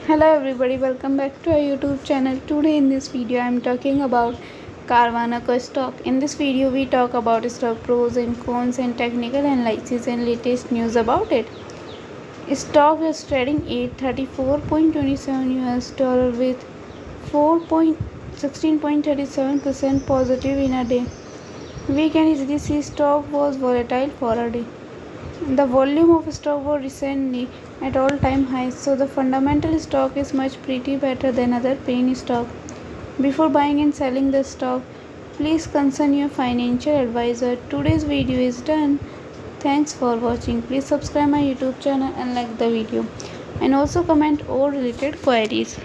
Hello everybody, welcome back to our YouTube channel. Today in this video I am talking about Carvana stock. In this video we talk about stock pros and cons and technical analysis and latest news about it. Stock is trading at 34.27 US dollar with 4.16.37% positive in a day. We can easily see stock was volatile for a day. The volume of stock was recently at all-time highs, so the fundamental stock is much pretty better than other penny stock. Before buying and selling the stock, please consult your financial advisor. Today's video is done. Thanks for watching. Please subscribe my YouTube channel and like the video, and also comment all related queries.